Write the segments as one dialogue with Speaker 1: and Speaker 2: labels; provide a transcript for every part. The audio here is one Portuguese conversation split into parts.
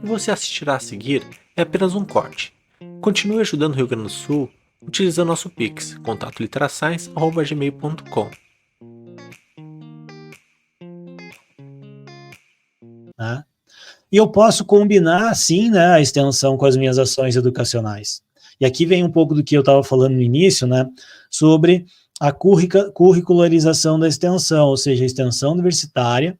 Speaker 1: e você assistirá a seguir é apenas um corte. Continue ajudando o Rio Grande do Sul utilizando nosso Pix, contatoliterascience@gmail.com.
Speaker 2: Né? E eu posso combinar, sim, né, a extensão com as minhas ações educacionais. E aqui vem um pouco do que eu estava falando no início, né, sobre a curricularização da extensão, ou seja, a extensão universitária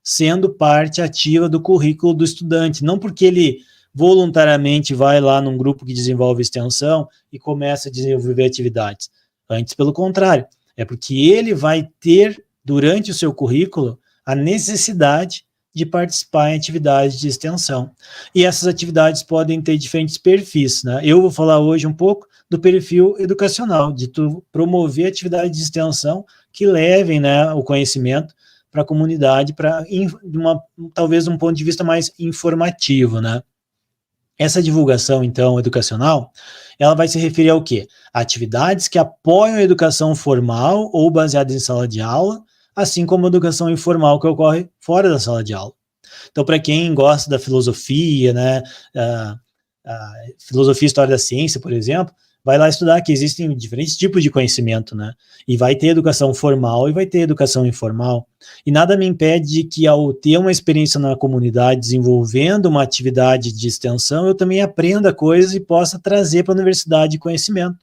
Speaker 2: sendo parte ativa do currículo do estudante, não porque ele voluntariamente vai lá num grupo que desenvolve extensão e começa a desenvolver atividades. Antes, pelo contrário, é porque ele vai ter, durante o seu currículo, a necessidade de participar em atividades de extensão. E essas atividades podem ter diferentes perfis, né? Eu vou falar hoje um pouco do perfil educacional, de tu promover atividades de extensão que levem, né, o conhecimento para a comunidade, para talvez um ponto de vista mais informativo, né? Essa divulgação, então, educacional, ela vai se referir ao quê? Atividades que apoiam a educação formal ou baseada em sala de aula, assim como a educação informal que ocorre fora da sala de aula. Então, para quem gosta da filosofia, né, filosofia e história da ciência, por exemplo, vai lá estudar que existem diferentes tipos de conhecimento, né? E vai ter educação formal e vai ter educação informal. E nada me impede de que, ao ter uma experiência na comunidade, desenvolvendo uma atividade de extensão, eu também aprenda coisas e possa trazer para a universidade conhecimento.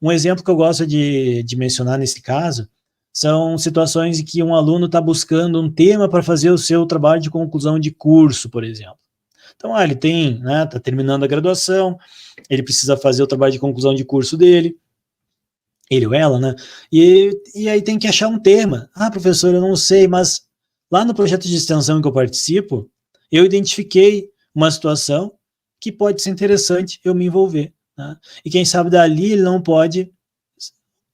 Speaker 2: Um exemplo que eu gosto de mencionar nesse caso são situações em que um aluno está buscando um tema para fazer o seu trabalho de conclusão de curso, por exemplo. Então, ele tem, né, tá terminando a graduação, ele precisa fazer o trabalho de conclusão de curso dele, ele ou ela, né, e aí tem que achar um tema. Professor, eu não sei, mas lá no projeto de extensão que eu participo, eu identifiquei uma situação que pode ser interessante eu me envolver, né? E quem sabe dali ele não pode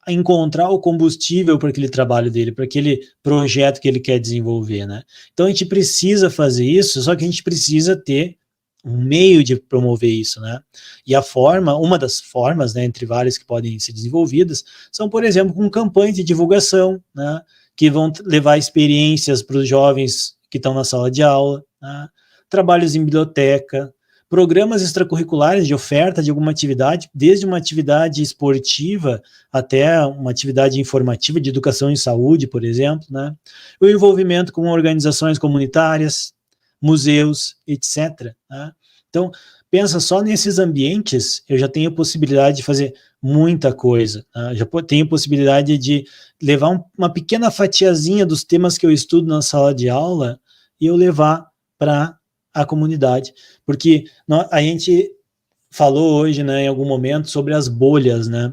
Speaker 2: encontrar o combustível para aquele trabalho dele, para aquele projeto que ele quer desenvolver, né? Então a gente precisa fazer isso, só que a gente precisa ter um meio de promover isso, né? E a forma, uma das formas, né, entre várias que podem ser desenvolvidas, são, por exemplo, com campanhas de divulgação, né, que vão levar experiências para os jovens que estão na sala de aula, né, trabalhos em biblioteca, programas extracurriculares de oferta de alguma atividade, desde uma atividade esportiva até uma atividade informativa de educação em saúde, por exemplo, né? O envolvimento com organizações comunitárias, museus, etc. Né? Então, pensa só nesses ambientes, eu já tenho possibilidade de fazer muita coisa, né? Já tenho possibilidade de levar uma pequena fatiazinha dos temas que eu estudo na sala de aula e eu levar para a comunidade, porque a gente falou hoje, né, em algum momento, sobre as bolhas, né,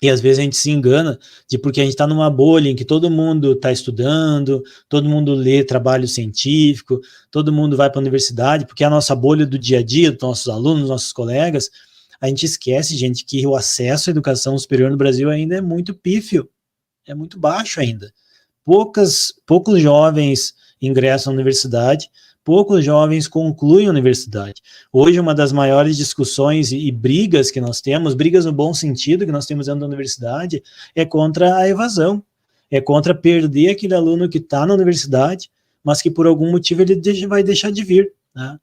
Speaker 2: e às vezes a gente se engana de porque a gente está numa bolha em que todo mundo está estudando, todo mundo lê trabalho científico, todo mundo vai para a universidade, porque é a nossa bolha do dia a dia, dos nossos alunos, dos nossos colegas. A gente esquece, gente, que o acesso à educação superior no Brasil ainda é muito pífio, é muito baixo ainda. Poucos jovens ingressam na universidade, poucos jovens concluem a universidade. Hoje, uma das maiores discussões e brigas que nós temos, brigas no bom sentido que nós temos dentro da universidade, é contra a evasão, é contra perder aquele aluno que está na universidade, mas que por algum motivo ele vai deixar de vir, né?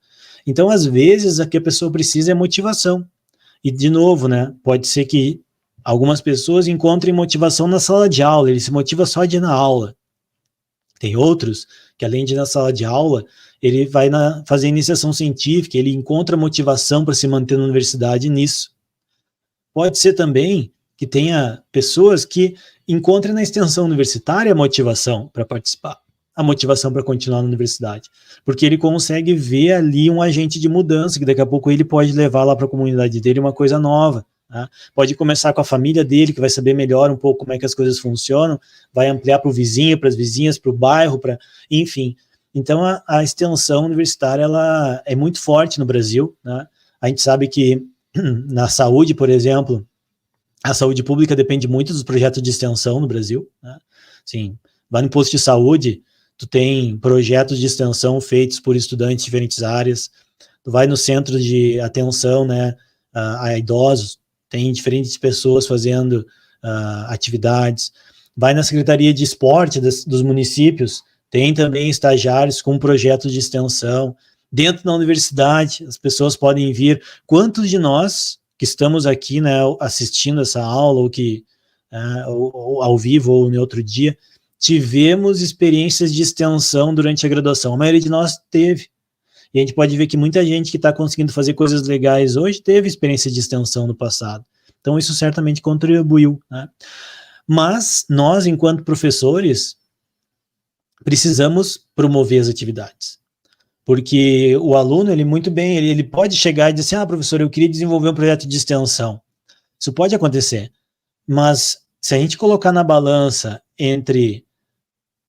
Speaker 2: Então, às vezes, o que a pessoa precisa é motivação. E, de novo, né, pode ser que algumas pessoas encontrem motivação na sala de aula, ele se motiva só de ir na aula. Tem outros que, além de ir na sala de aula, ele vai fazer iniciação científica, ele encontra motivação para se manter na universidade nisso. Pode ser também que tenha pessoas que encontrem na extensão universitária a motivação para participar, a motivação para continuar na universidade, porque ele consegue ver ali um agente de mudança, que daqui a pouco ele pode levar lá para a comunidade dele uma coisa nova. Né? Pode começar com a família dele, que vai saber melhor um pouco como é que as coisas funcionam, vai ampliar para o vizinho, para as vizinhas, para o bairro, enfim. Então, a extensão universitária ela é muito forte no Brasil. Né? A gente sabe que na saúde, por exemplo, a saúde pública depende muito dos projetos de extensão no Brasil. Né? Assim, vai no posto de saúde, tu tem projetos de extensão feitos por estudantes de diferentes áreas, tu vai no centro de atenção, né, a idosos, tem diferentes pessoas fazendo atividades, vai na Secretaria de Esporte dos municípios, tem também estagiários com projetos de extensão, Dentro da universidade, as pessoas podem vir. Quantos de nós que estamos aqui, né, assistindo essa aula, ou ao vivo, ou no outro dia, tivemos experiências de extensão durante a graduação? A maioria de nós teve. E a gente pode ver que muita gente que está conseguindo fazer coisas legais hoje teve experiência de extensão no passado. Então, isso certamente contribuiu, né? Mas nós, enquanto professores, precisamos promover as atividades. Porque o aluno, ele muito bem, ele pode chegar e dizer assim, professor, eu queria desenvolver um projeto de extensão. Isso pode acontecer. Mas se a gente colocar na balança entre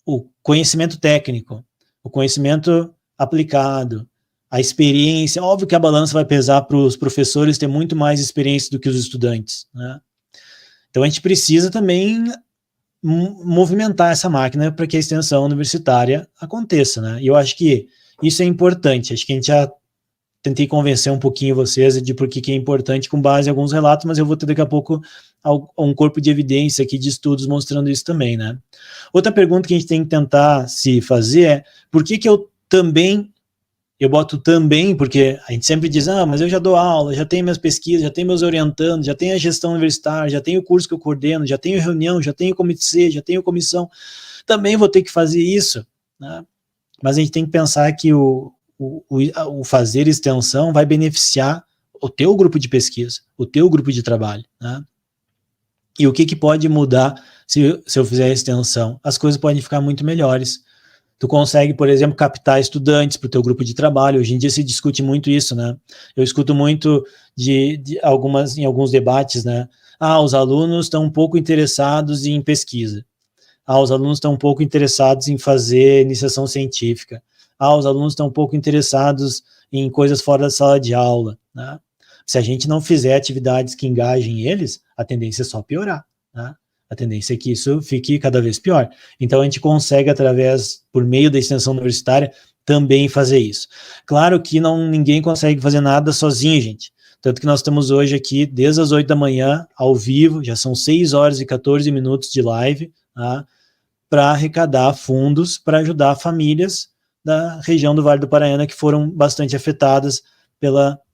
Speaker 2: o conhecimento técnico, o conhecimento aplicado, a experiência, óbvio que a balança vai pesar para os professores ter muito mais experiência do que os estudantes, né? Então a gente precisa também movimentar essa máquina para que a extensão universitária aconteça, né? E eu acho que isso é importante. Acho que a gente já tentei convencer um pouquinho vocês de por que é importante com base em alguns relatos, mas eu vou ter daqui a pouco um corpo de evidência aqui de estudos mostrando isso também, né? Outra pergunta que a gente tem que tentar se fazer é por que eu boto também, porque a gente sempre diz, mas eu já dou aula, já tenho minhas pesquisas, já tenho meus orientandos, já tenho a gestão universitária, já tenho o curso que eu coordeno, já tenho reunião, já tenho comitê, já tenho comissão, também vou ter que fazer isso, né? Mas a gente tem que pensar que o fazer extensão vai beneficiar o teu grupo de pesquisa, o teu grupo de trabalho, né? E o que pode mudar se eu fizer a extensão? As coisas podem ficar muito melhores. Tu consegue, por exemplo, captar estudantes para o teu grupo de trabalho. Hoje em dia se discute muito isso, né? Eu escuto muito em alguns debates, né? Os alunos estão um pouco interessados em pesquisa. Os alunos estão um pouco interessados em fazer iniciação científica. Os alunos estão um pouco interessados em coisas fora da sala de aula, né? Se a gente não fizer atividades que engajem eles, a tendência é só piorar, né? A tendência é que isso fique cada vez pior. Então, a gente consegue, por meio da extensão universitária, também fazer isso. Claro que ninguém consegue fazer nada sozinho, gente. Tanto que nós estamos hoje aqui, desde as 8 da manhã, ao vivo, já são 6 horas e 14 minutos de live, tá? Para arrecadar fundos para ajudar famílias da região do Vale do Paraíba que foram bastante afetadas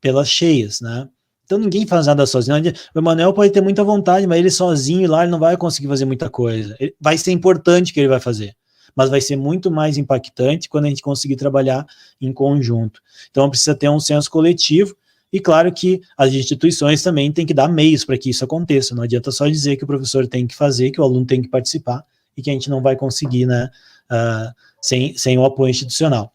Speaker 2: pelas cheias, né? Então ninguém faz nada sozinho. O Emanuel pode ter muita vontade, mas ele sozinho lá ele não vai conseguir fazer muita coisa. Vai ser importante o que ele vai fazer, mas vai ser muito mais impactante quando a gente conseguir trabalhar em conjunto. Então precisa ter um senso coletivo e claro que as instituições também têm que dar meios para que isso aconteça. Não adianta só dizer que o professor tem que fazer, que o aluno tem que participar e que a gente não vai conseguir, né, sem o apoio institucional.